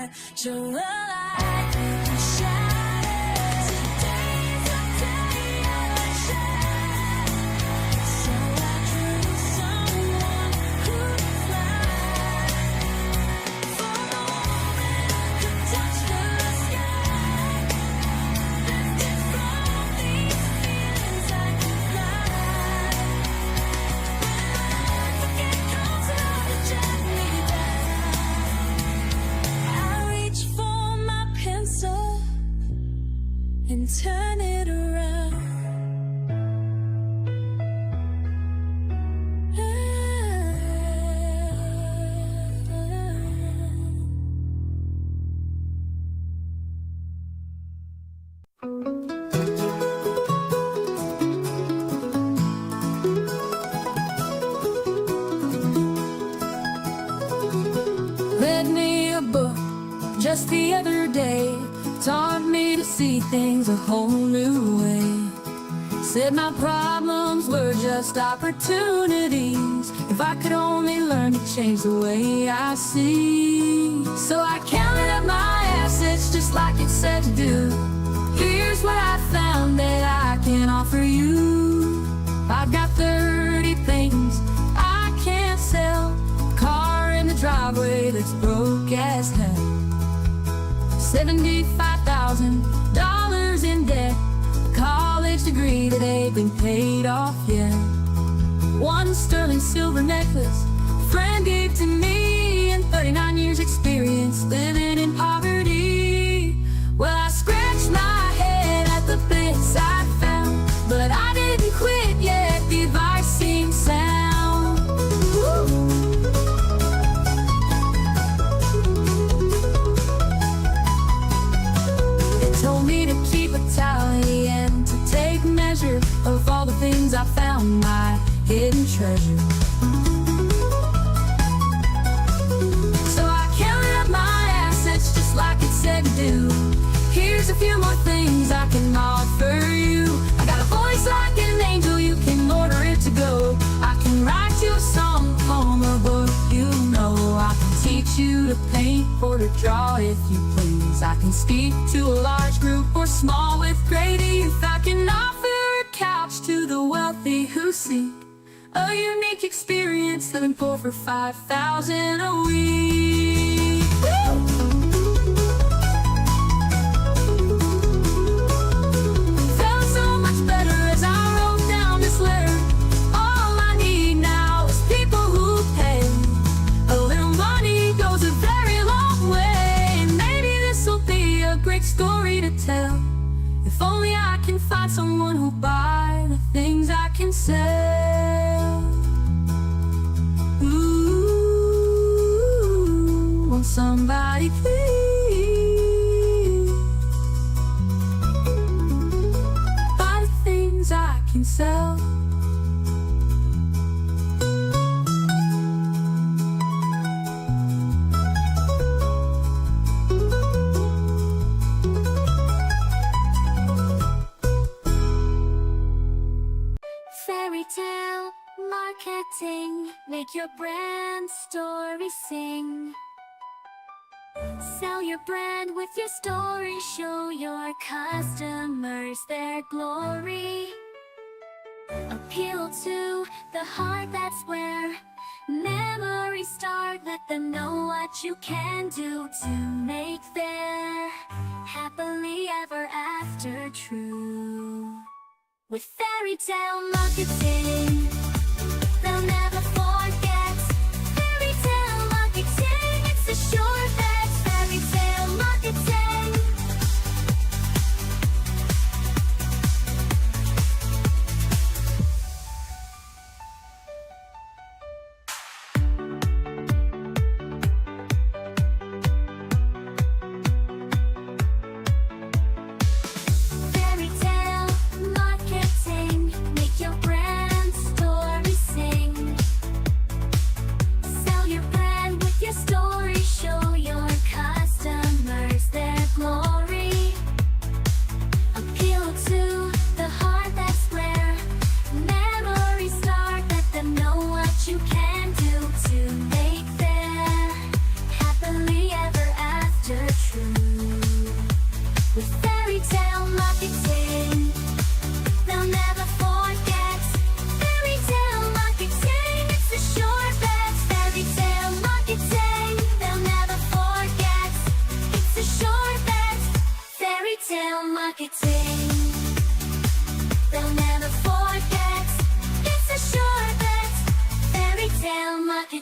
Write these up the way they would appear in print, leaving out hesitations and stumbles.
light, show the light, shine it. Today's the day I shine. So I choose someone who flies. For a moment I could touch the sky, lifted from these feelings I can fly. When I get closer to drag me down, I reach for my pencil and turn it around. Read me a book just the other day, taught me to see things a whole new way. Said my problems were just opportunities, if I could only learn to change the way I see. So I counted up my assets just like it said to do. Here's what I found that I can offer you. I've got 30 things I can't sell, car in the driveway that's broke as hell, $75,000 in debt, college degree that ain't been paid off yet. One sterling silver necklace a friend gave to me, and 39 years experience living in poverty. Well, I scratched my head at the bits I found, but I didn't quit yet, the advice seemed sound. Woo! Told me to keep a tally and to take measure of all the things I found, my hidden treasure. So I counted up my assets just like it said to do. Here's a few more things I can offer you. I got a voice like an angel, you can order it to go. I can write you a song, poem, or book, you know. I can teach you to paint or to draw if you please. I can speak to a large group or small with great ease. I can offer a couch to the wealthy who seek a unique experience, living poor for $5,000 a week. Felt so much better as I wrote down this letter. All I need now is people who pay. A little money goes a very long way. Maybe this'll be a great story to tell, if only I can find someone who'll buy the things I can sell. Ooh, won't somebody please buy the things I can sell? Fairy tale marketing, make your brand story sing. Sell your brand with your story, show your customers their glory. Appeal to the heart, that's where memories start. Let them know what you can do to make their happily ever after true. With fairy tale marketing, they'll never forget. Fairy tale marketing, it's a sure bet. Fairy tale marketing. Fairy tale marketing, make your brand story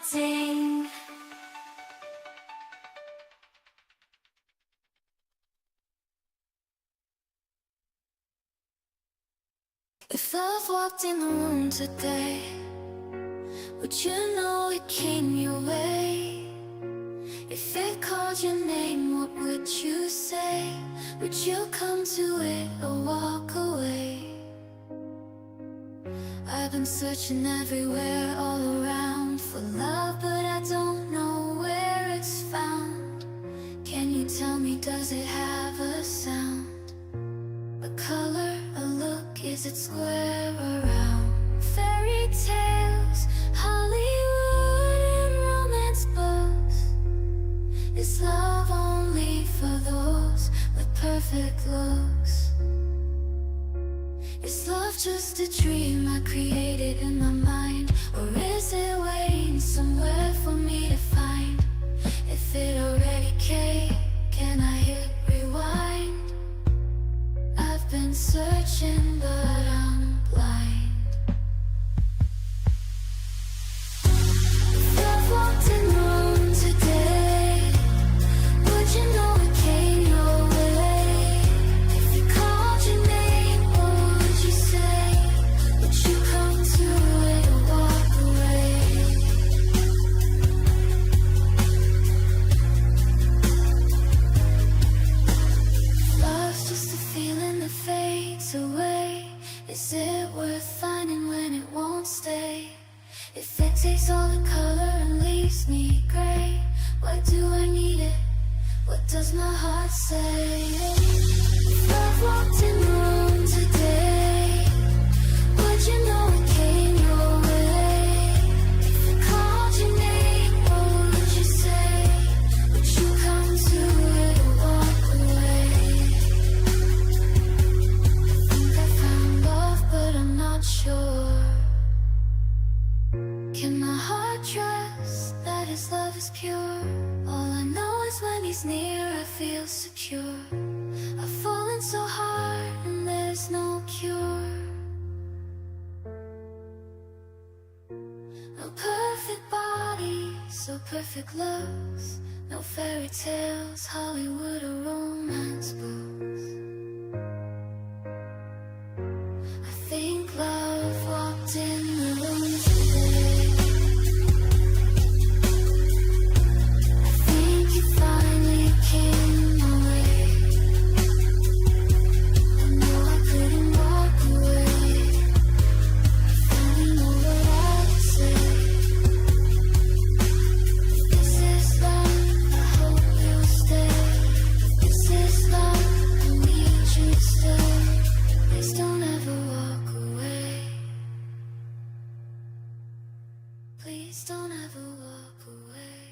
acting. If love walked in the room today, would you know it came your way? If it called your name, what would you say? Would you come to it or walk away? I've been searching everywhere, all around for love, but I don't know where it's found. Can you tell me, does it have a sound? A color, a look, is it square or round? Fairy tales, Hollywood and romance books. Is love only for those with perfect looks? Is love just a dream I created in my mind? Or is it waiting somewhere for me to find? If it already came, can I hit rewind? I've been searching, but I'm blind. If love walked in the room today, would you know it came your way? If it called your name, what would you say? Would you come to it or walk away? Love's just a feeling that fades away. Is it worth finding when it won't stay? If it takes all the color and leaves me gray, why do I need it? What does my heart say? If love walked in the room today, would you know it came your way? If it called your name, what would you say? Would you come to it or walk away? I think I found love, but I'm not sure. Can my heart trust that his love is pure? All I know is when he's near I feel secure. I've fallen so hard and there's no cure. No perfect body, so perfect looks. No fairy tales, Hollywood or romance books. I think love walked in the room today. I think you finally came my way. I know I couldn't walk away. I finally know what I would say. If this is love, I hope you'll stay. If this is love, I need you to stay. Please don't ever walk away. Please don't ever walk away.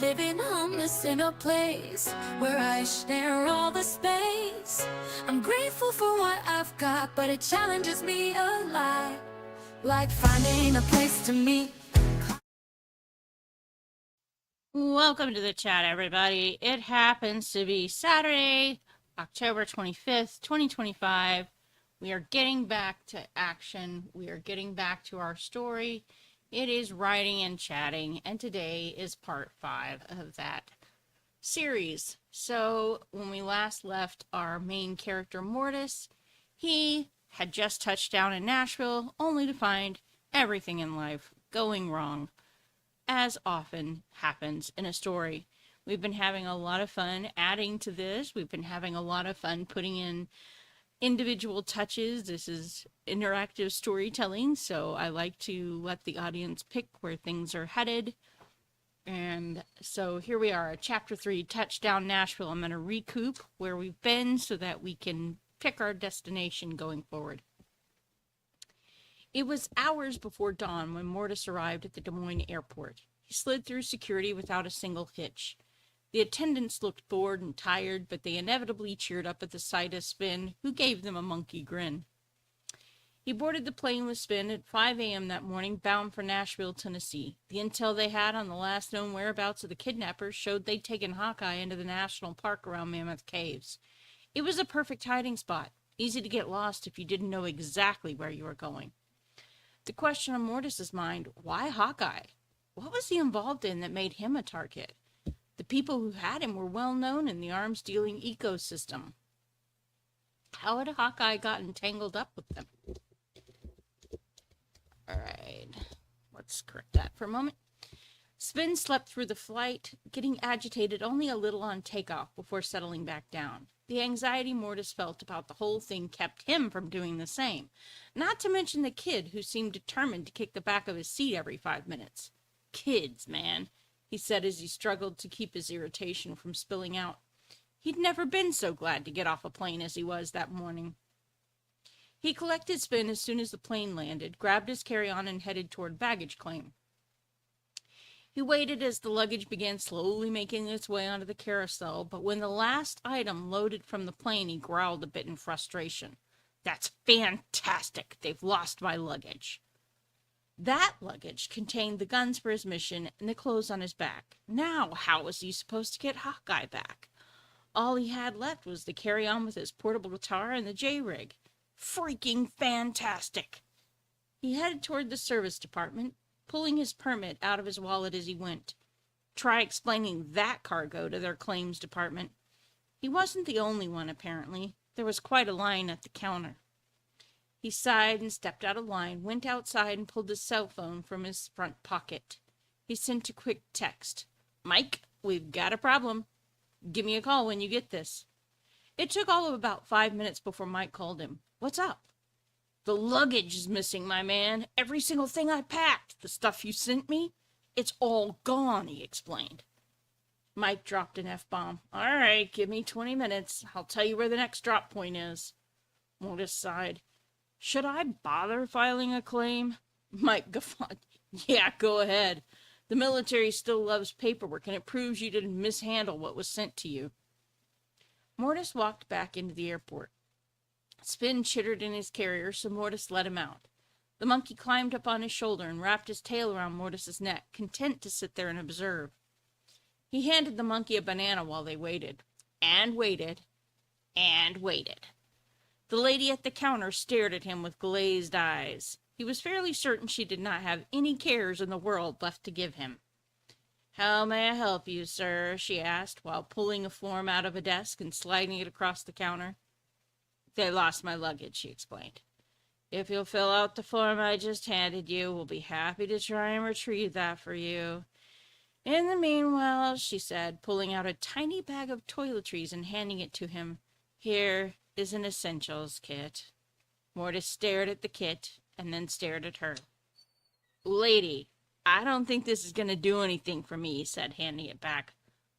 Living homeless in a place where I share all the space. I'm grateful for what I've got, but it challenges me a lot. Like finding a place to meet. Welcome to the chat, everybody. It happens to be Saturday, October 25th, 2025. We are getting back to action. We are getting back to our story. It is writing and chatting, and today is part 5 of that series. So when we last left our main character, Mortis, he had just touched down in Nashville, only to find everything in life going wrong, as often happens in a story. We've been having a lot of fun adding to this. We've been having a lot of fun putting in individual touches. This is interactive storytelling, so I like to let the audience pick where things are headed. And so here we are, chapter 3, Touchdown Nashville. I'm going to recoup where we've been so that we can pick our destination going forward. It was hours before dawn when Mortis arrived at the Des Moines airport. He slid through security without a single hitch. The attendants looked bored and tired, but they inevitably cheered up at the sight of Spin, who gave them a monkey grin. He boarded the plane with Spin at 5 a.m. that morning, bound for Nashville, Tennessee. The intel they had on the last known whereabouts of the kidnappers showed they'd taken Hawkeye into the national park around Mammoth Caves. It was a perfect hiding spot. Easy to get lost if you didn't know exactly where you were going. The question on Mortis's mind, why Hawkeye? What was he involved in that made him a target? The people who had him were well known in the arms dealing ecosystem. How had Hawkeye gotten tangled up with them? Alright, let's correct that for a moment. Spin slept through the flight, getting agitated only a little on takeoff before settling back down. The anxiety Mortis felt about the whole thing kept him from doing the same, not to mention the kid who seemed determined to kick the back of his seat every 5 minutes. Kids, man, he said as he struggled to keep his irritation from spilling out. He'd never been so glad to get off a plane as he was that morning. He collected Spin as soon as the plane landed, grabbed his carry-on, and headed toward baggage claim. He waited as the luggage began slowly making its way onto the carousel, but when the last item loaded from the plane, he growled a bit in frustration. That's fantastic! They've lost my luggage. That luggage contained the guns for his mission and the clothes on his back. Now, how was he supposed to get Hawkeye back? All he had left was to carry on with his portable guitar and the J-rig. Freaking fantastic! He headed toward the service department, pulling his permit out of his wallet as he went. Try explaining that cargo to their claims department. He wasn't the only one, apparently. There was quite a line at the counter. He sighed and stepped out of line, went outside and pulled his cell phone from his front pocket. He sent a quick text. Mike, we've got a problem. Give me a call when you get this. It took all of about 5 minutes before Mike called him. What's up? The luggage is missing, my man. Every single thing I packed. The stuff you sent me, it's all gone, he explained. Mike dropped an F-bomb. All right, give me 20 minutes. I'll tell you where the next drop point is. Mortis sighed. Should I bother filing a claim? Mike guffawed. Yeah, go ahead. The military still loves paperwork, and it proves you didn't mishandle what was sent to you. Mortis walked back into the airport. Spin chittered in his carrier, so Mortis let him out. The monkey climbed up on his shoulder and wrapped his tail around Mortis's neck, content to sit there and observe. He handed the monkey a banana while they waited. And waited. And waited. The lady at the counter stared at him with glazed eyes. He was fairly certain she did not have any cares in the world left to give him. How may I help you, sir? She asked, while pulling a form out of a desk and sliding it across the counter. They lost my luggage, she explained. If you'll fill out the form I just handed you, we'll be happy to try and retrieve that for you. In the meanwhile, she said, pulling out a tiny bag of toiletries and handing it to him, here is an essentials kit. Mortis stared at the kit and then stared at her. Lady, I don't think this is going to do anything for me, he said, handing it back.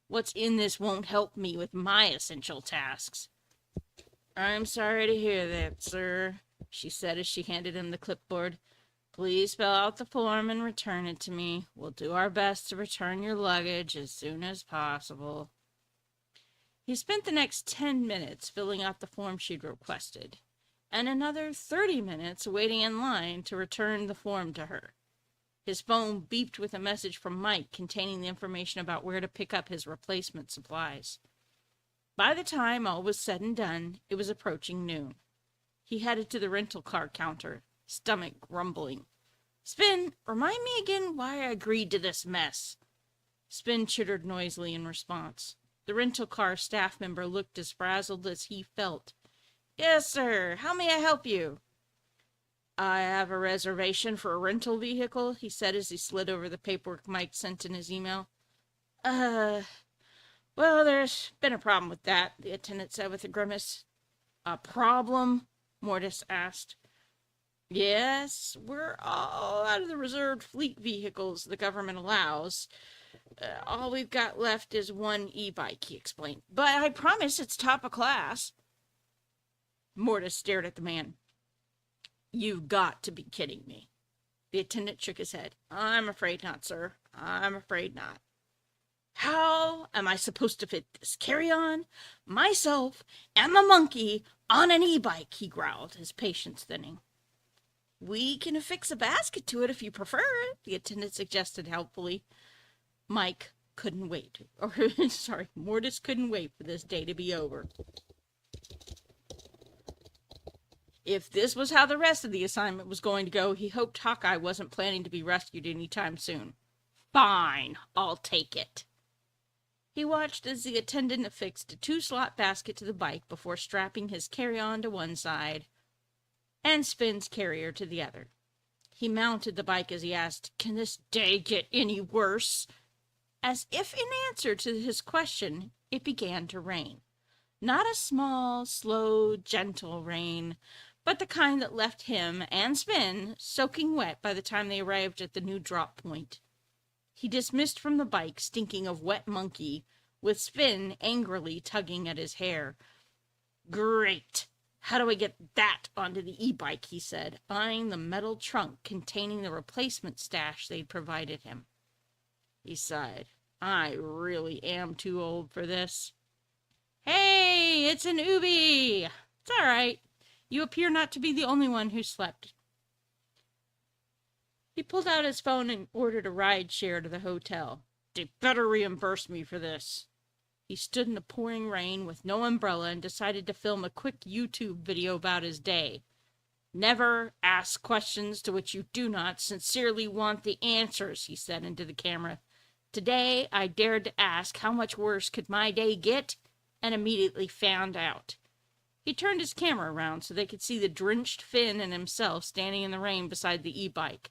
What's in this won't help me with my essential tasks. I'm sorry to hear that, sir, she said as she handed him the clipboard. Please fill out the form and return it to me. We'll do our best to return your luggage as soon as possible. He spent the next 10 minutes filling out the form she'd requested, and another 30 minutes waiting in line to return the form to her. His phone beeped with a message from Mike containing the information about where to pick up his replacement supplies. By the time all was said and done, it was approaching noon. He headed to the rental car counter, stomach grumbling. Spin, remind me again why I agreed to this mess. Spin chittered noisily in response. The rental car staff member looked as frazzled as he felt. Yes, sir. How may I help you? I have a reservation for a rental vehicle, he said as he slid over the paperwork Mike sent in his email. Well, there's been a problem with that, the attendant said with a grimace. A problem? Mortis asked. Yes, we're all out of the reserved fleet vehicles the government allows. All we've got left is one e-bike, he explained. But I promise it's top of class. Mortis stared at the man. You've got to be kidding me. The attendant shook his head. I'm afraid not, sir. I'm afraid not. How am I supposed to fit this carry-on, myself, and the monkey on an e-bike, he growled, his patience thinning. We can affix a basket to it if you prefer, the attendant suggested helpfully. Mortis couldn't wait for this day to be over. If this was how the rest of the assignment was going to go, he hoped Hawkeye wasn't planning to be rescued anytime soon. Fine, I'll take it. He watched as the attendant affixed a 2-slot basket to the bike before strapping his carry-on to one side and Spin's carrier to the other. He mounted the bike as he asked, "Can this day get any worse?" As if in answer to his question, it began to rain. Not a small, slow, gentle rain, but the kind that left him and Spin soaking wet by the time they arrived at the new drop point. He dismissed from the bike, stinking of wet monkey, with Spin angrily tugging at his hair. "Great! How do I get that onto the e-bike?" he said, eyeing the metal trunk containing the replacement stash they'd provided him. He sighed. "I really am too old for this." "Hey, it's an Ubi! It's all right. You appear not to be the only one who slept." He pulled out his phone and ordered a ride share to the hotel. "They better reimburse me for this." He stood in the pouring rain with no umbrella and decided to film a quick YouTube video about his day. "Never ask questions to which you do not sincerely want the answers," he said into the camera. "Today, I dared to ask how much worse could my day get, and immediately found out." He turned his camera around so they could see the drenched Finn and himself standing in the rain beside the e-bike.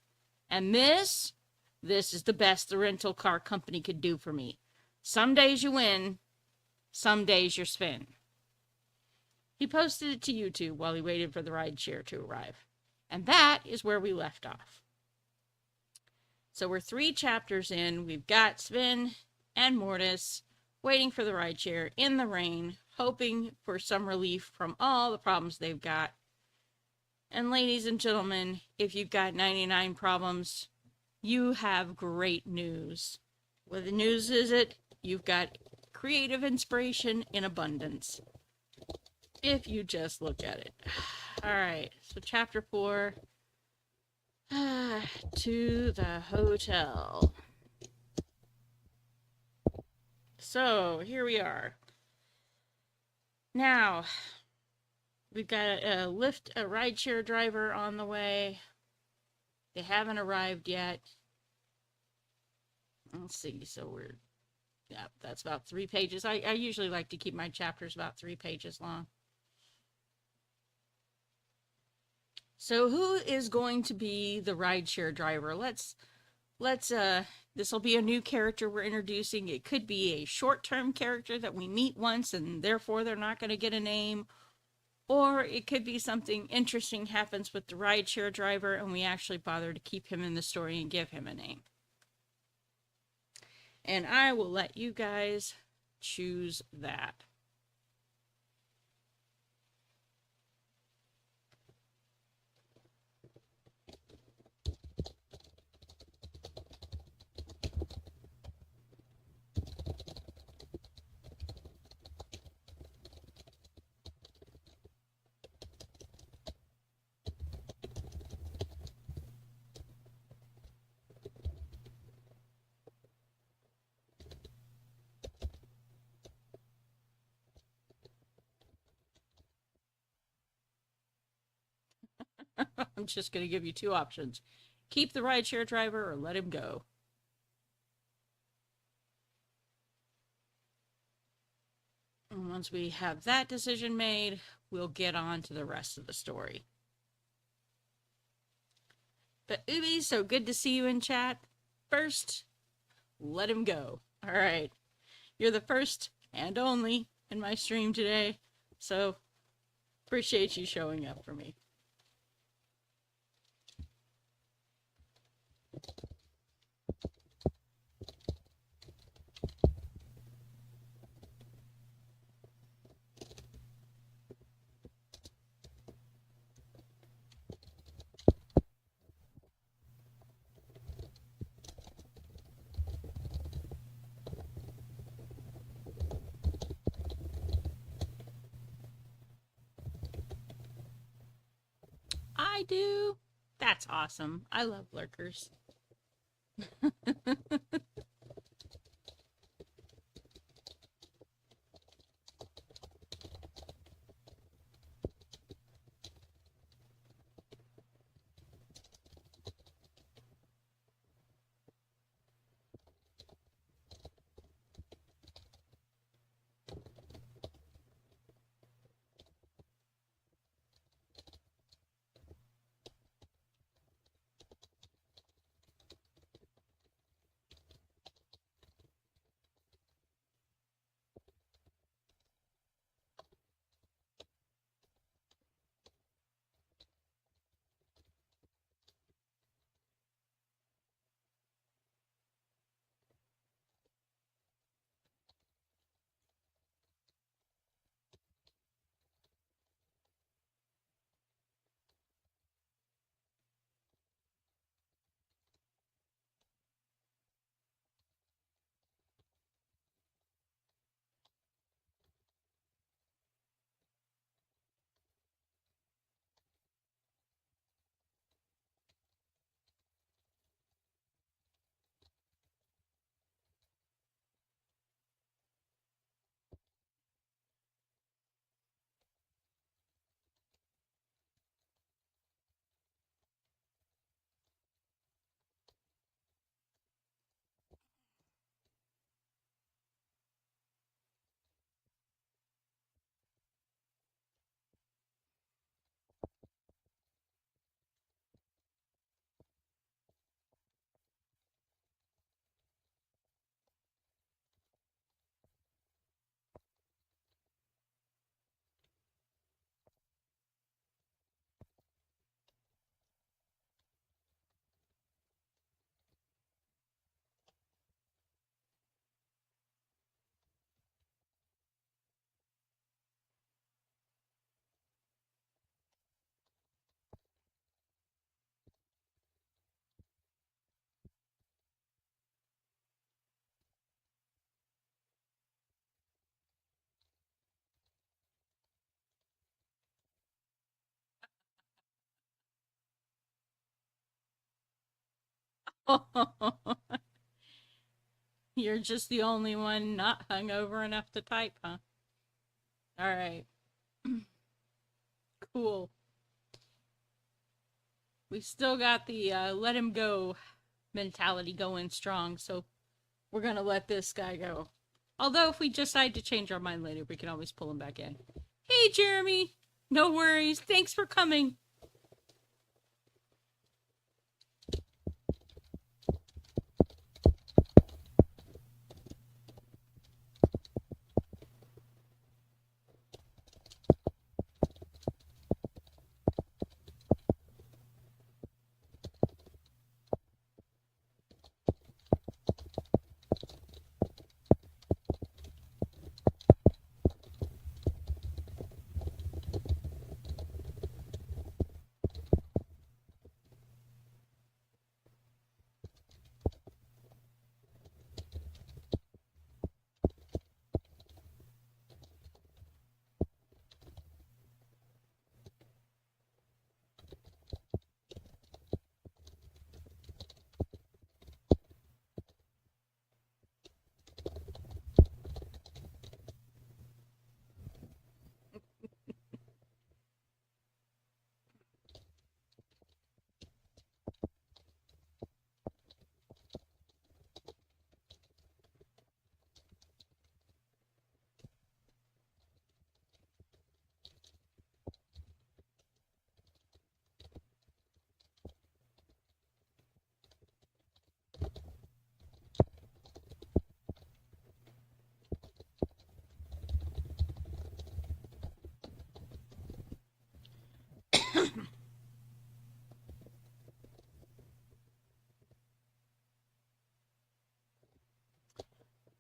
"And this is the best the rental car company could do for me. Some days you win, some days you're Spin." He posted it to YouTube while he waited for the ride share to arrive. And that is where we left off. So we're 3 chapters in. We've got Spin and Mortis waiting for the ride share in the rain, hoping for some relief from all the problems they've got. And ladies and gentlemen, if you've got 99 problems, you have great news. What the news is it? You've got creative inspiration in abundance. If you just look at it. All right, so chapter 4. To the hotel. So, here we are. Now, we've got a rideshare driver on the way. They haven't arrived yet. Let's see, so that's about 3 pages. I usually like to keep my chapters about 3 pages long. So who is going to be the rideshare driver? This will be a new character we're introducing. It could be a short-term character that we meet once and therefore they're not going to get a name. Or it could be something interesting happens with the rideshare driver and we actually bother to keep him in the story and give him a name. And I will let you guys choose that. I'm just going to give you 2 options. Keep the rideshare driver or let him go. And once we have that decision made, we'll get on to the rest of the story. But Ubi, so good to see you in chat. First, let him go. All right. You're the first and only in my stream today, so appreciate you showing up for me. I do. That's awesome. I love lurkers. You're just the only one not hungover enough to type, huh? All right. Cool. We still got the let him go mentality going strong, so we're gonna let this guy go. Although, if we decide to change our mind later, we can always pull him back in. Hey, Jeremy! No worries. Thanks for coming.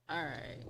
All right.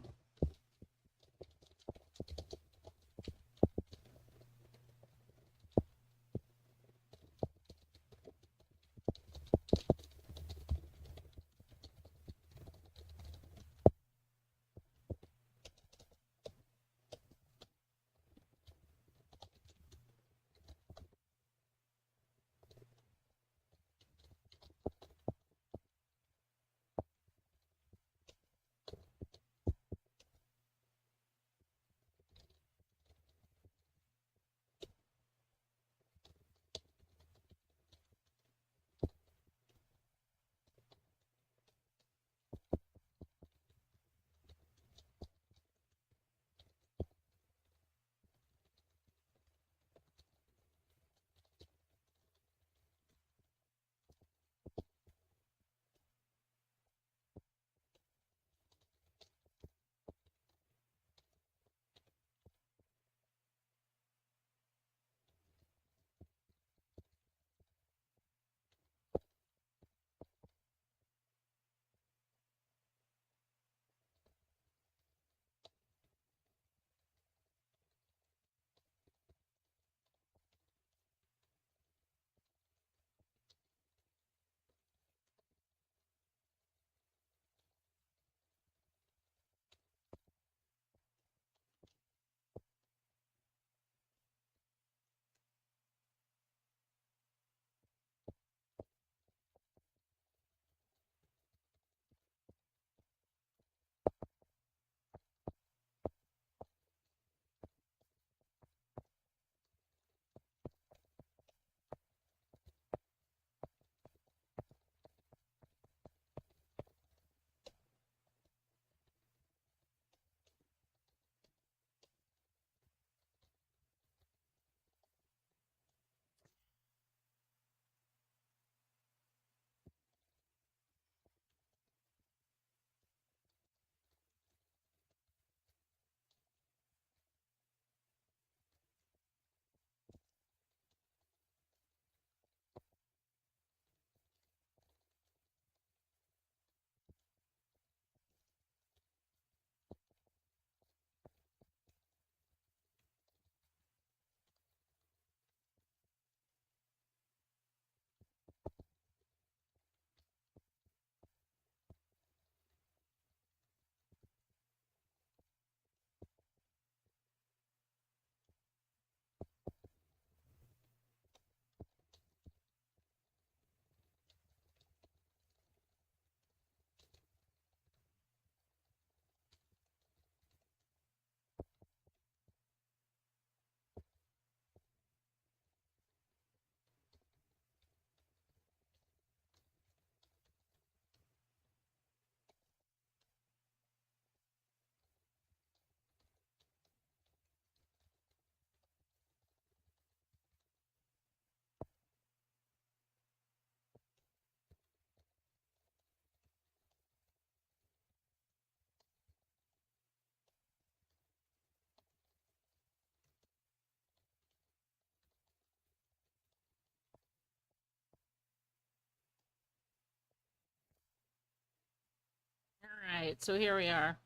right, so here we are.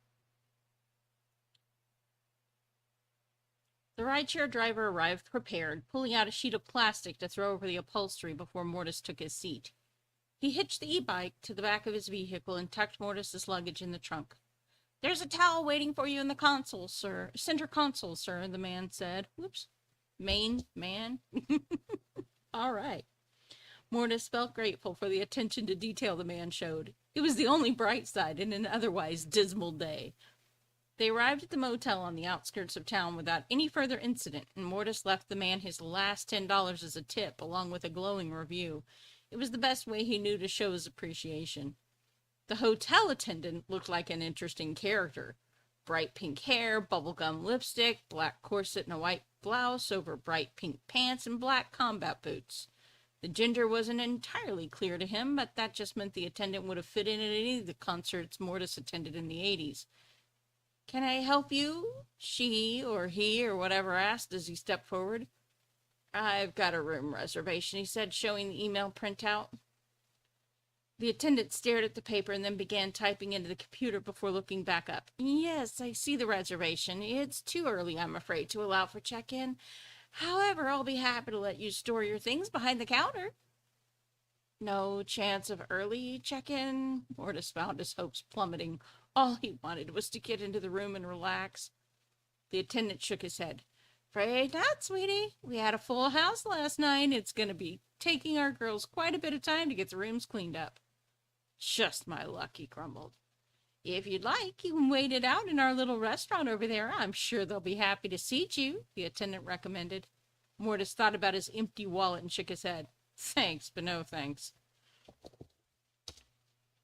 The rideshare driver arrived prepared, pulling out a sheet of plastic to throw over the upholstery before Mortis took his seat. He hitched the e-bike to the back of his vehicle and tucked Mortis's luggage in the trunk. "There's a towel waiting for you in the console, sir. Center console, sir," the man said. Whoops. Man. All right. Mortis felt grateful for the attention to detail the man showed. It was the only bright side in an otherwise dismal day. They arrived at the motel on the outskirts of town without any further incident, and Mortis left the man his last $10 as a tip, along with a glowing review. It was the best way he knew to show his appreciation. The hotel attendant looked like an interesting character. Bright pink hair, bubblegum lipstick, black corset and a white blouse over bright pink pants, and black combat boots. The gender wasn't entirely clear to him, but that just meant the attendant would have fit in at any of the concerts Mortis attended in the 80s. "Can I help you?" she or he or whatever asked as he stepped forward. "I've got a room reservation," he said, showing the email printout. The attendant stared at the paper and then began typing into the computer before looking back up. "Yes, I see the reservation. It's too early, I'm afraid, to allow for check-in. However, I'll be happy to let you store your things behind the counter." No chance of early check-in? Mortis found his hopes plummeting. All he wanted was to get into the room and relax. The attendant shook his head. "Afraid not, sweetie. We had a full house last night. It's going to be taking our girls quite a bit of time to get the rooms cleaned up." "Just my luck," he grumbled. "If you'd like, you can wait it out in our little restaurant over there. I'm sure they'll be happy to seat you," the attendant recommended. Mortis thought about his empty wallet and shook his head. "Thanks, but no thanks."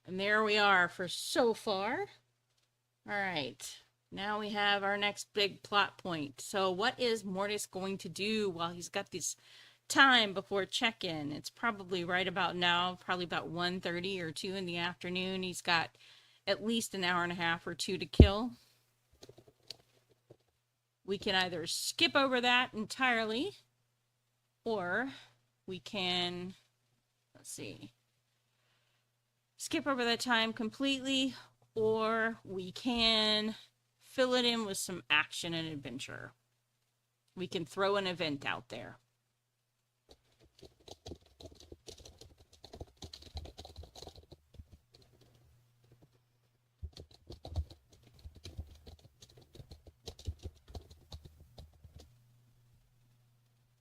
And there we are for so far. All right. Now we have our next big plot point. So what is Mortis going to do while he's got this time before check-in? It's probably right about now, probably about 1:30 or 2 in the afternoon. He's got at least an hour and a half or two to kill. We can either skip over that entirely, or we can, let's see, skip over that time completely, or we can fill it in with some action and adventure. We can throw an event out there.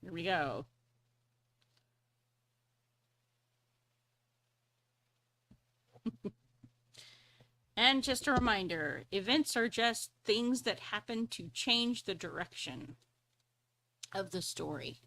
Here we go. And just a reminder, events are just things that happen to change the direction of the story.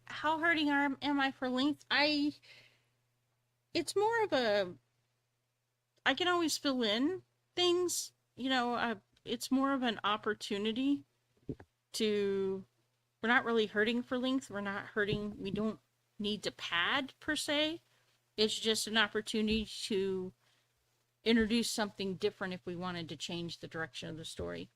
How hurting am I for length? It's more of a, I can always fill in things, it's more of an opportunity to, we're not really hurting for length. We don't need to pad per se. It's just an opportunity to introduce something different if we wanted to change the direction of the story.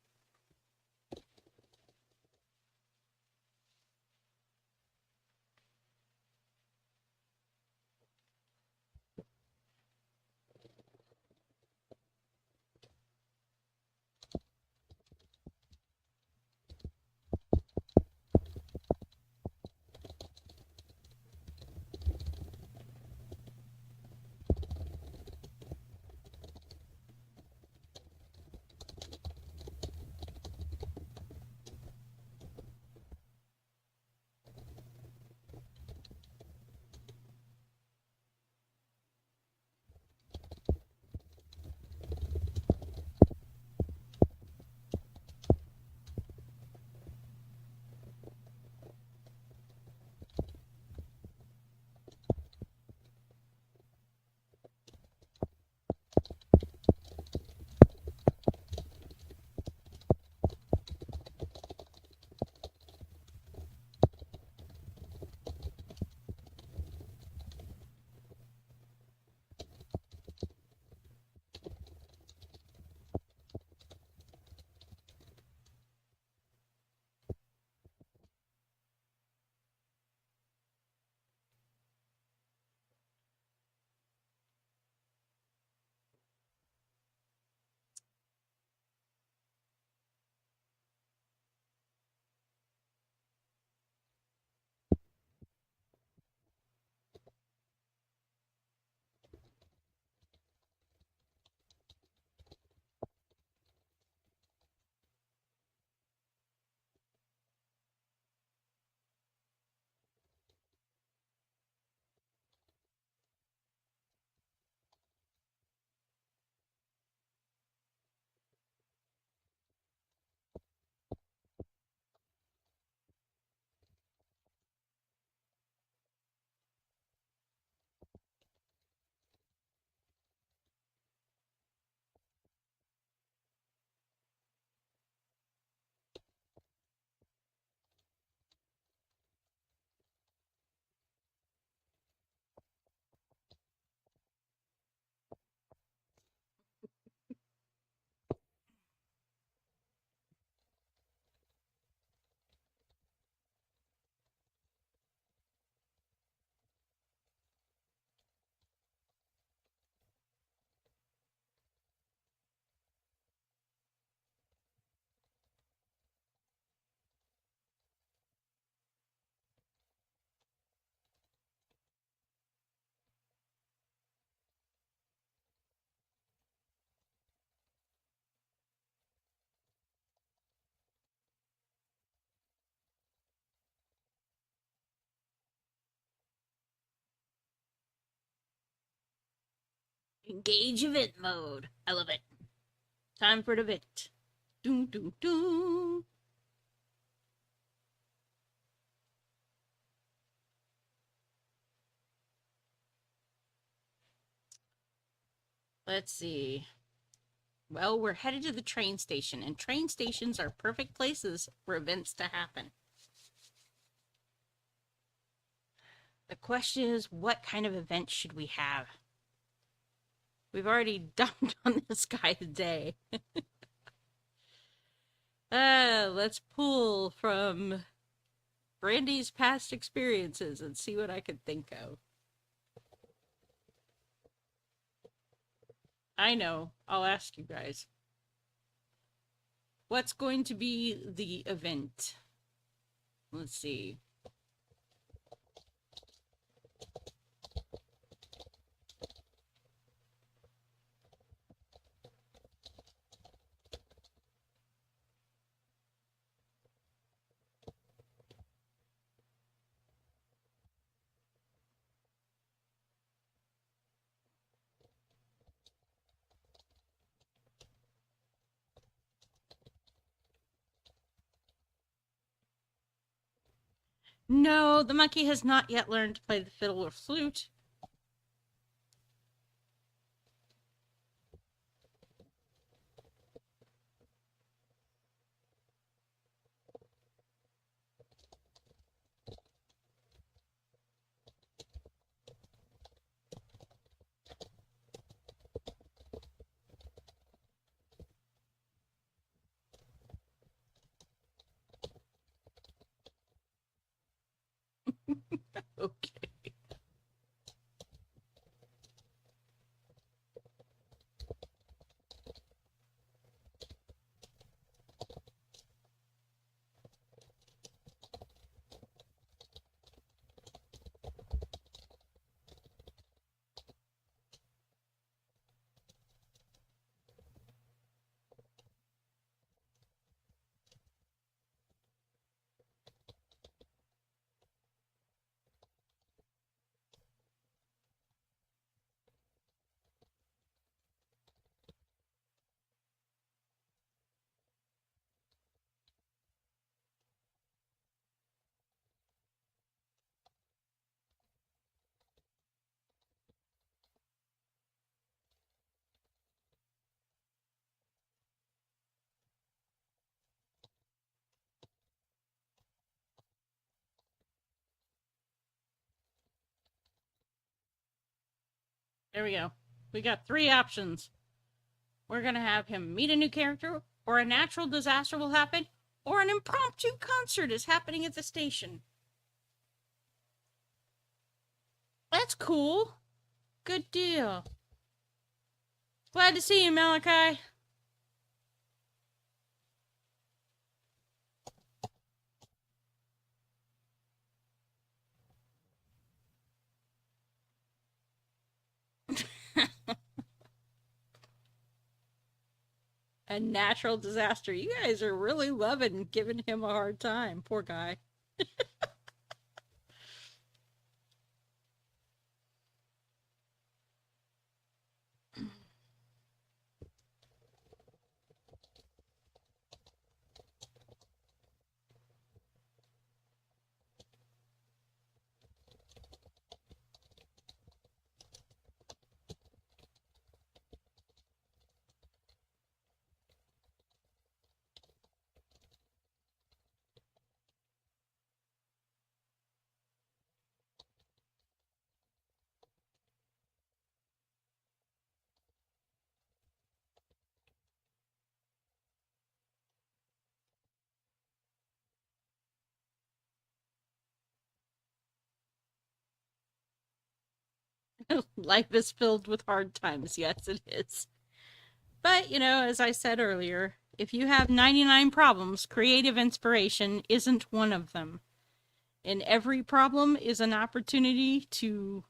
Engage event mode. I love it. Time for the event. Doom, doom, doom. Let's see. Well, we're headed to the train station, and train stations are perfect places for events to happen. The question is, what kind of event should we have? We've already dumped on this guy today. Let's pull from Brandy's past experiences and see what I can think of. I know. I'll ask you guys. What's going to be the event? Let's see. No, the monkey has not yet learned to play the fiddle or flute. There we go. We got 3 options. We're going to have him meet a new character, or a natural disaster will happen, or an impromptu concert is happening at the station. That's cool. Good deal. Glad to see you, Malachi. A natural disaster. You guys are really loving giving him a hard time. Poor guy. Life is filled with hard times. Yes, it is. But, as I said earlier, if you have 99 problems, creative inspiration isn't one of them. And every problem is an opportunity to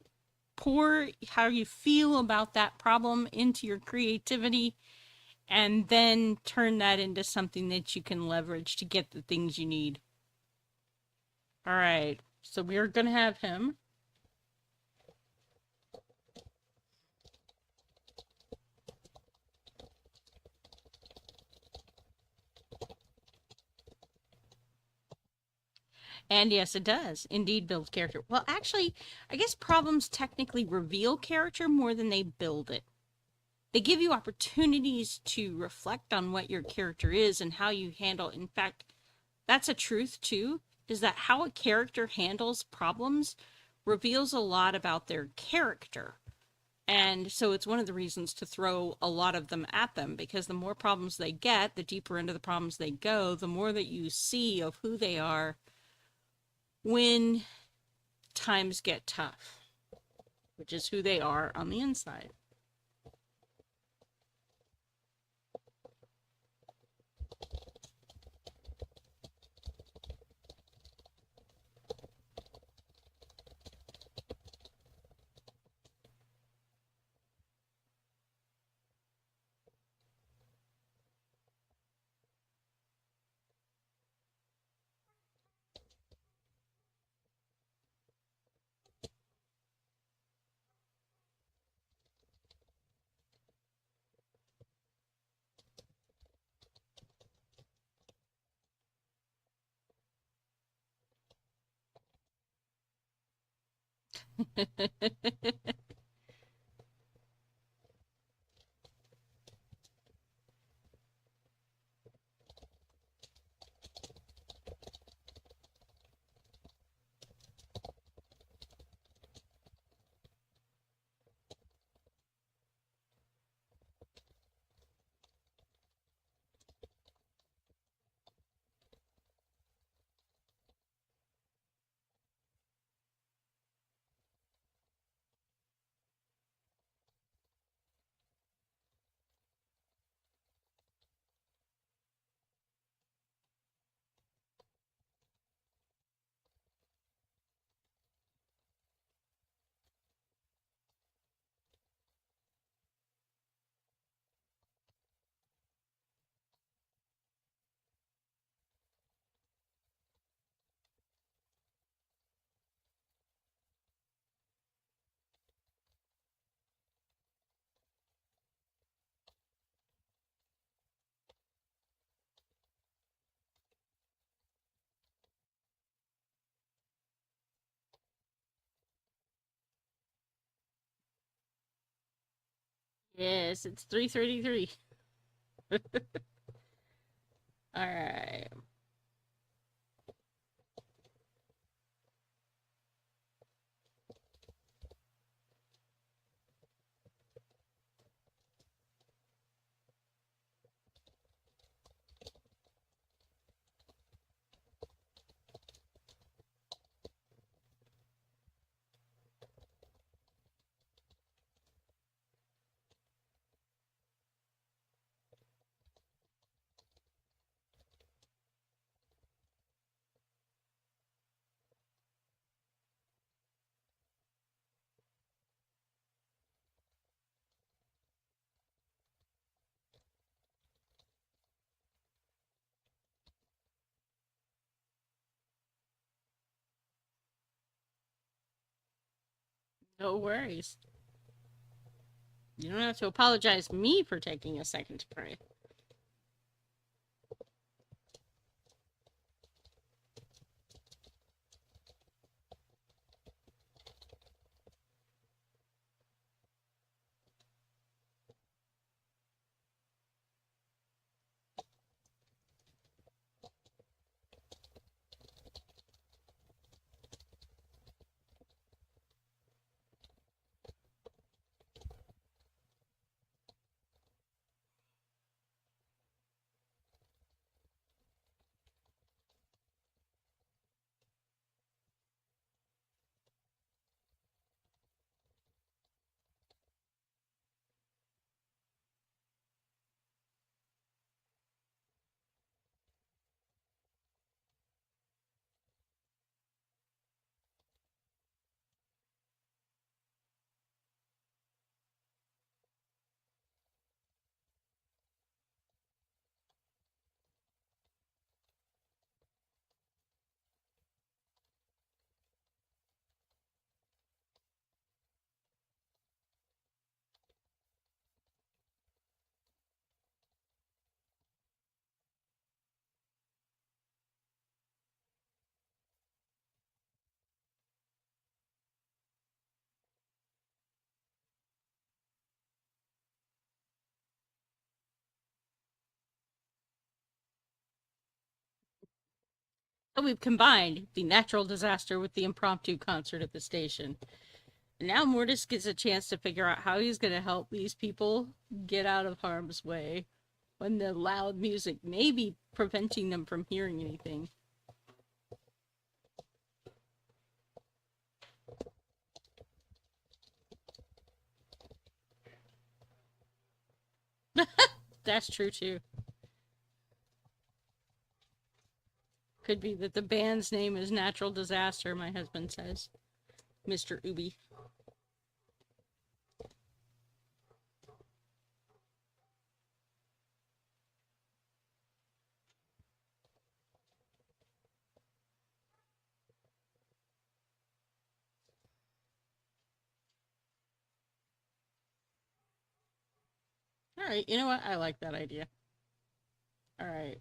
pour how you feel about that problem into your creativity and then turn that into something that you can leverage to get the things you need. All right. So we're going to have him. And yes, it does indeed build character. Well, actually, I guess problems technically reveal character more than they build it. They give you opportunities to reflect on what your character is and how you handle. In fact, that's a truth too, is that how a character handles problems reveals a lot about their character. And so it's one of the reasons to throw a lot of them at them, because the more problems they get, the deeper into the problems they go, the more that you see of who they are when times get tough, which is who they are on the inside. Yes, it's 3:33. All right. No worries. You don't have to apologize me for taking a second to pray. So we've combined the natural disaster with the impromptu concert at the station. Now Mortis gets a chance to figure out how he's going to help these people get out of harm's way when the loud music may be preventing them from hearing anything. That's true too. Could be that the band's name is Natural Disaster, my husband says. Mr. Ubi. All right, you know what? I like that idea. All right.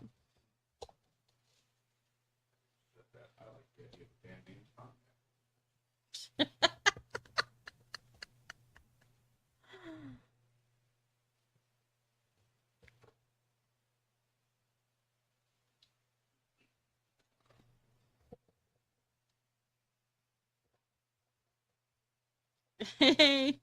Hey.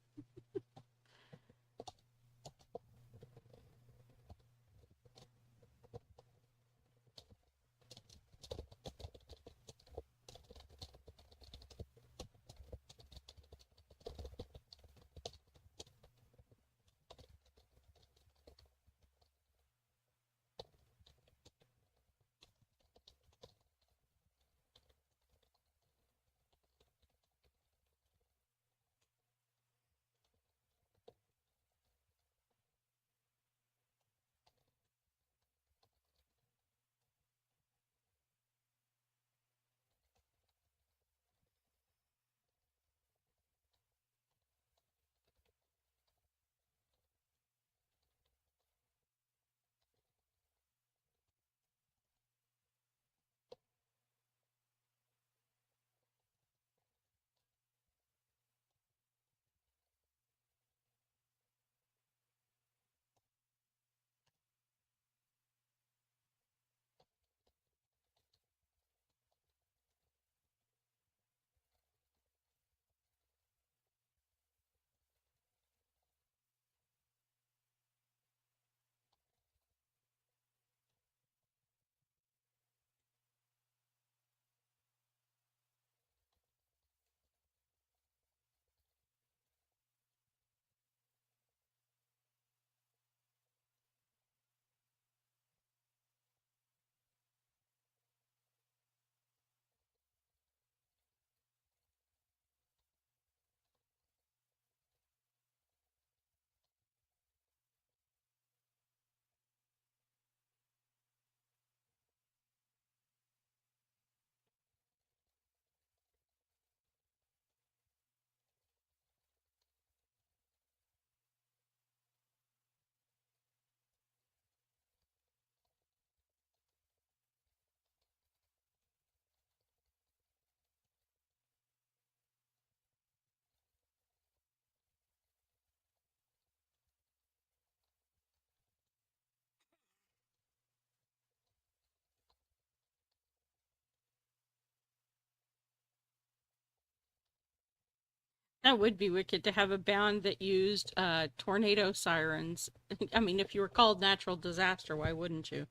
That would be wicked to have a band that used tornado sirens. I mean, if you were called natural disaster, why wouldn't you?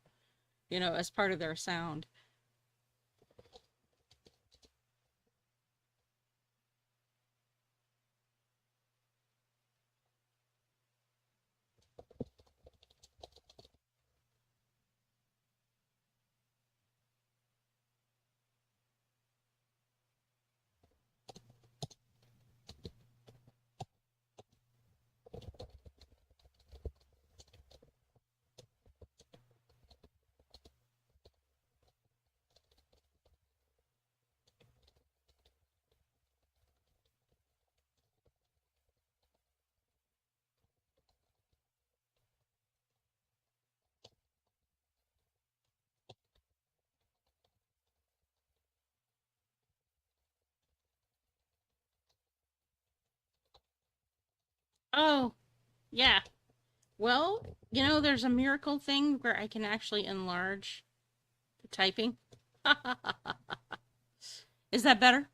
You know, as part of their sound. Oh, yeah. Well, you know, there's a miracle thing where I can actually enlarge the typing. Is that better?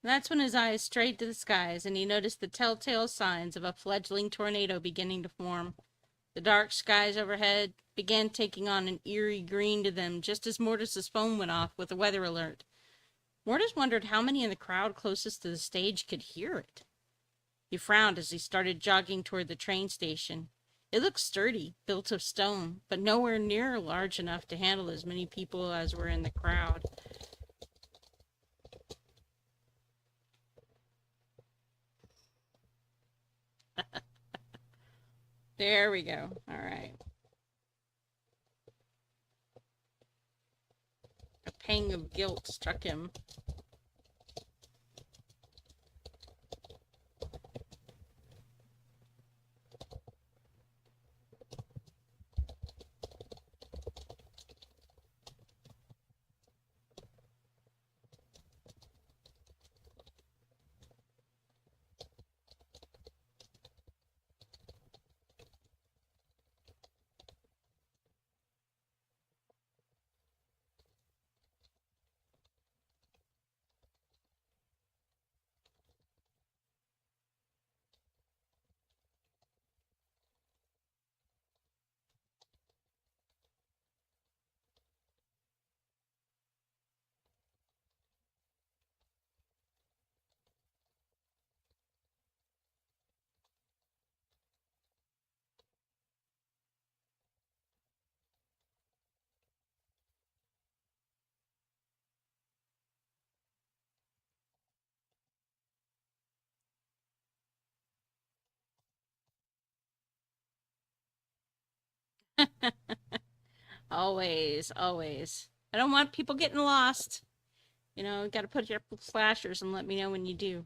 That's when his eyes strayed to the skies and he noticed the telltale signs of a fledgling tornado beginning to form. The dark skies overhead began taking on an eerie green to them just as Mortis's phone went off with a weather alert. Mortis wondered how many in the crowd closest to the stage could hear it. He frowned as he started jogging toward the train station. It looked sturdy, built of stone, but nowhere near large enough to handle as many people as were in the crowd. There we go. All right. A pang of guilt struck him. Always, always. I don't want people getting lost. You know, you got to put your flashers and let me know when you do.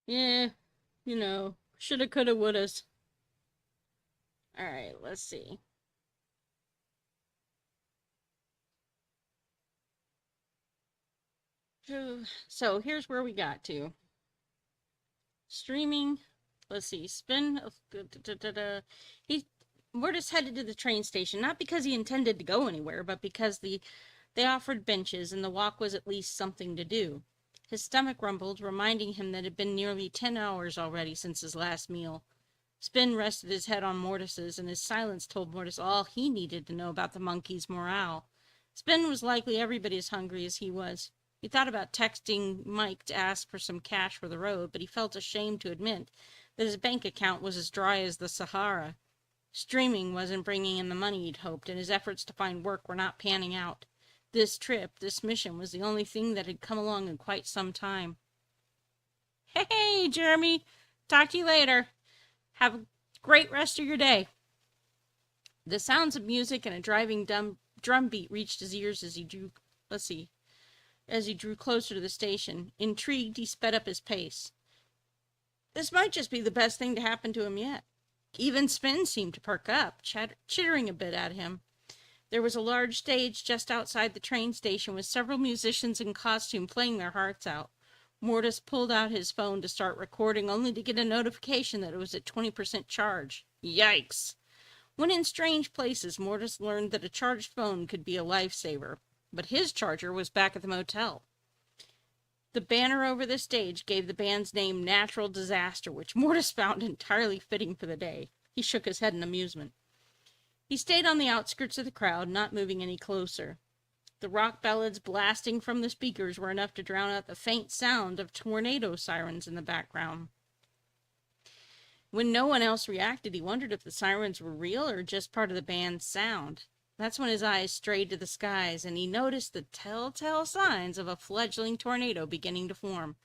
Yeah, you know, shoulda, coulda, wouldas. Alright, let's see. So here's where we got to. Streaming. Let's see. Spin. He Mortis headed to the train station, not because he intended to go anywhere, but because they offered benches and the walk was at least something to do. His stomach rumbled, reminding him that it had been nearly 10 hours already since his last meal. Spin rested his head on Mortis's, and his silence told Mortis all he needed to know about the monkey's morale. Spin was likely every bit as hungry as he was. He thought about texting Mike to ask for some cash for the road, but he felt ashamed to admit that his bank account was as dry as the Sahara. Streaming wasn't bringing in the money he'd hoped, and his efforts to find work were not panning out. This trip, this mission, was the only thing that had come along in quite some time. Hey, Jeremy! Talk to you later. Have a great rest of your day. The sounds of music and a driving drum beat reached his ears as he drew closer to the station. Intrigued, he sped up his pace. This might just be the best thing to happen to him yet. Even Spin seemed to perk up, chittering a bit at him. There was a large stage just outside the train station with several musicians in costume playing their hearts out. Mortis pulled out his phone to start recording, only to get a notification that it was at 20% charge. Yikes! When in strange places, Mortis learned that a charged phone could be a lifesaver, but his charger was back at the motel. The banner over the stage gave the band's name Natural Disaster, which Mortis found entirely fitting for the day. He shook his head in amusement. He stayed on the outskirts of the crowd, not moving any closer. The rock ballads blasting from the speakers were enough to drown out the faint sound of tornado sirens in the background. When no one else reacted, he wondered if the sirens were real or just part of the band's sound. That's when his eyes strayed to the skies, and he noticed the telltale signs of a fledgling tornado beginning to form.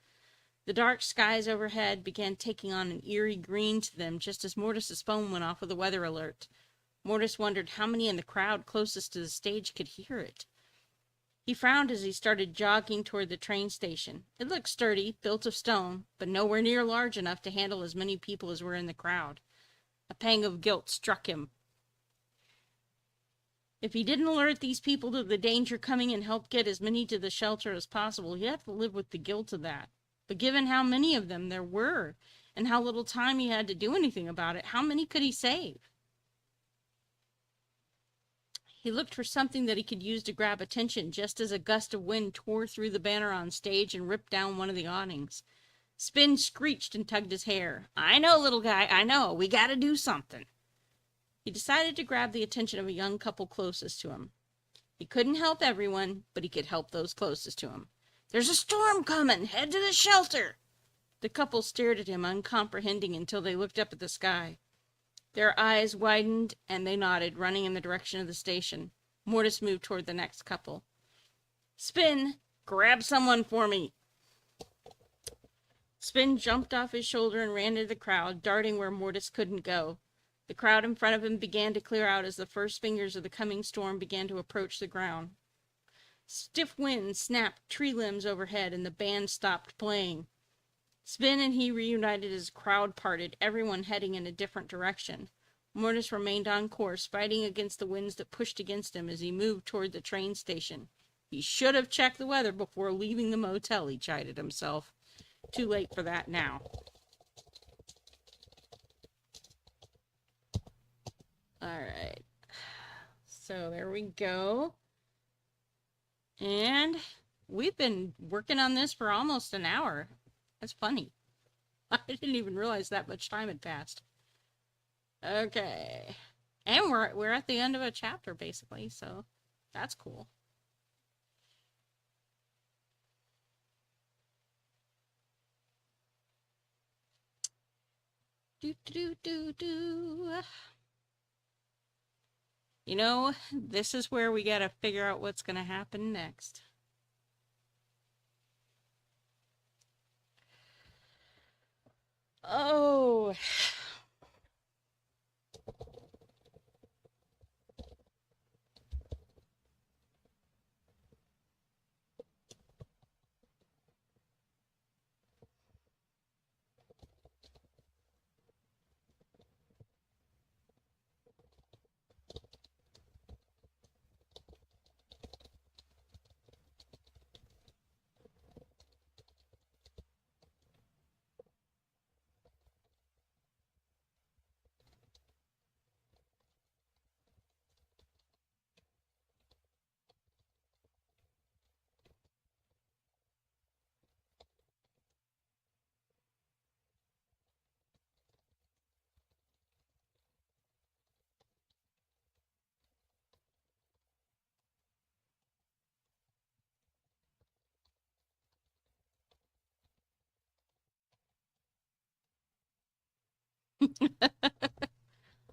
The dark skies overhead began taking on an eerie green to them just as Mortis's phone went off with a weather alert. Mortis wondered how many in the crowd closest to the stage could hear it. He frowned as he started jogging toward the train station. It looked sturdy, built of stone, but nowhere near large enough to handle as many people as were in the crowd. A pang of guilt struck him. If he didn't alert these people to the danger coming and help get as many to the shelter as possible, he'd have to live with the guilt of that. But given how many of them there were, and how little time he had to do anything about it, how many could he save? He looked for something that he could use to grab attention just as a gust of wind tore through the banner on stage and ripped down one of the awnings. Spin screeched and tugged his hair. I know, little guy, I know. We gotta do something. He decided to grab the attention of a young couple closest to him. He couldn't help everyone, but he could help those closest to him. There's a storm coming. Head to the shelter. The couple stared at him, uncomprehending, until they looked up at the sky. Their eyes widened, and they nodded, running in the direction of the station. Mortis moved toward the next couple. Spin, grab someone for me. Spin jumped off his shoulder and ran into the crowd, darting where Mortis couldn't go. The crowd in front of him began to clear out as the first fingers of the coming storm began to approach the ground. Stiff winds snapped tree limbs overhead, and the band stopped playing. Spin and he reunited as the crowd parted, everyone heading in a different direction. Mortis remained on course, fighting against the winds that pushed against him as he moved toward the train station. He should have checked the weather before leaving the motel, he chided himself. Too late for that now. Alright. So there we go. And we've been working on this for almost an hour. That's funny. I didn't even realize that much time had passed. Okay. And we're at the end of a chapter, basically, so that's cool. You know, this is where we gotta figure out what's gonna happen next. Oh.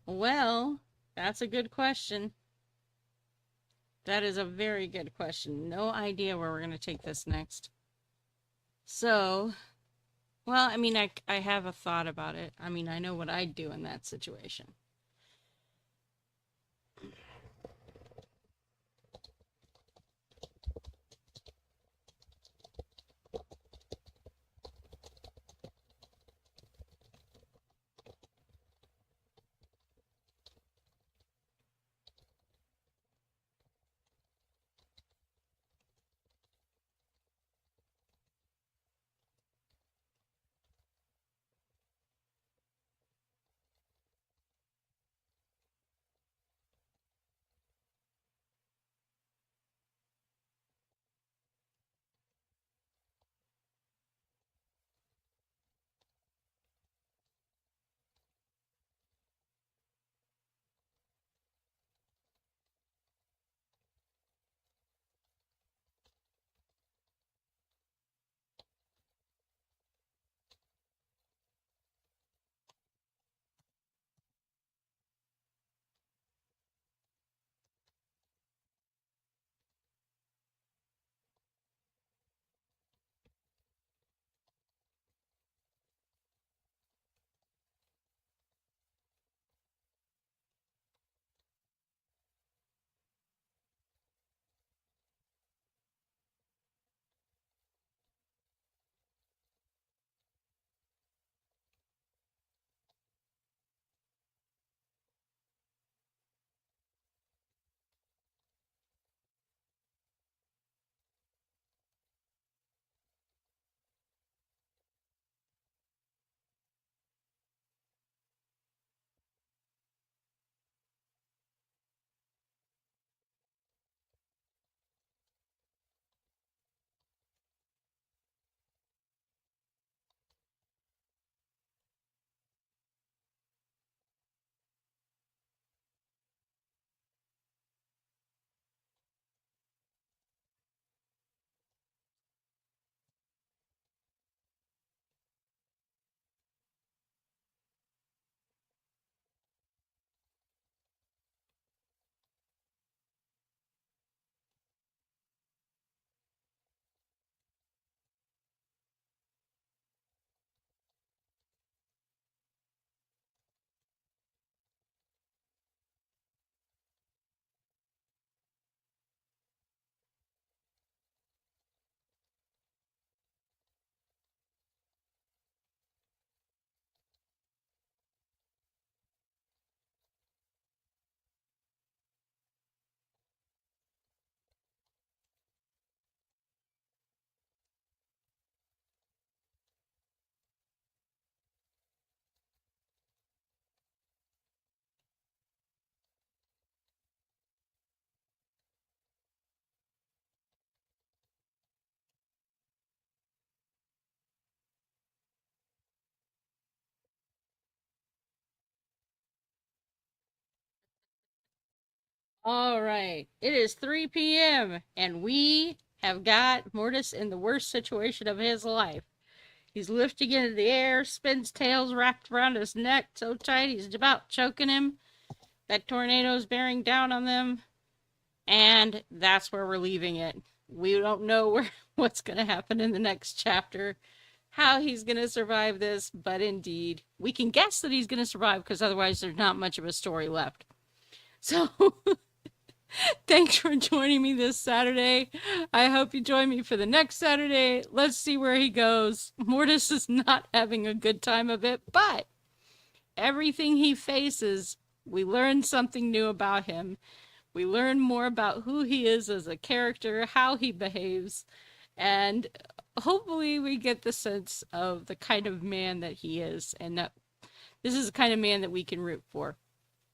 Well, that's a good question. That is a very good question. No idea where we're going to take this next. So, well, I mean, I have a thought about it. I mean, I know what I'd do in that situation. All right. It is 3 p.m. and we have got Mortis in the worst situation of his life. He's lifting into the air, spins tails wrapped around his neck so tight he's about choking him. That tornado's bearing down on them, and that's where we're leaving it. We don't know what's going to happen in the next chapter, how he's going to survive this, but indeed, we can guess that he's going to survive because otherwise there's not much of a story left. So, thanks for joining me this Saturday. I hope you join me for the next Saturday. Let's see where he goes. Mortis is not having a good time of it, but everything he faces, we learn something new about him. We learn more about who he is as a character, how he behaves, and hopefully we get the sense of the kind of man that he is, and that this is the kind of man that we can root for.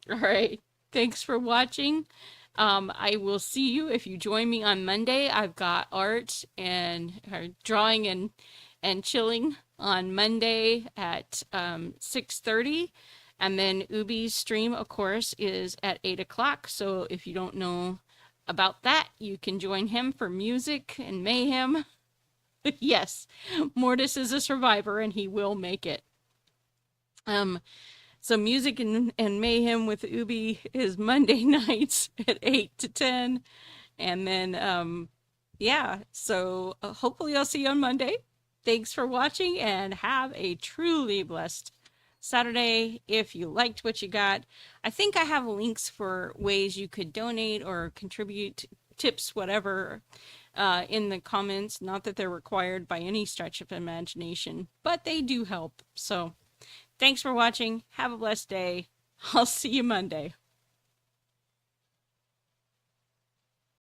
All right. Thanks for watching. I will see you if you join me on Monday. I've got art and drawing and chilling on Monday at 6:30. And then Ubi's stream, of course, is at 8 o'clock. So if you don't know about that, you can join him for music and mayhem. Yes, Mortis is a survivor and he will make it. So music and mayhem with Ubi is Monday nights at 8 to 10. And then, yeah, so hopefully I'll see you on Monday. Thanks for watching and have a truly blessed Saturday. If you liked what you got, I think I have links for ways you could donate or contribute, tips, whatever, in the comments. Not that they're required by any stretch of imagination, but they do help. So thanks for watching. Have a blessed day. I'll see you Monday.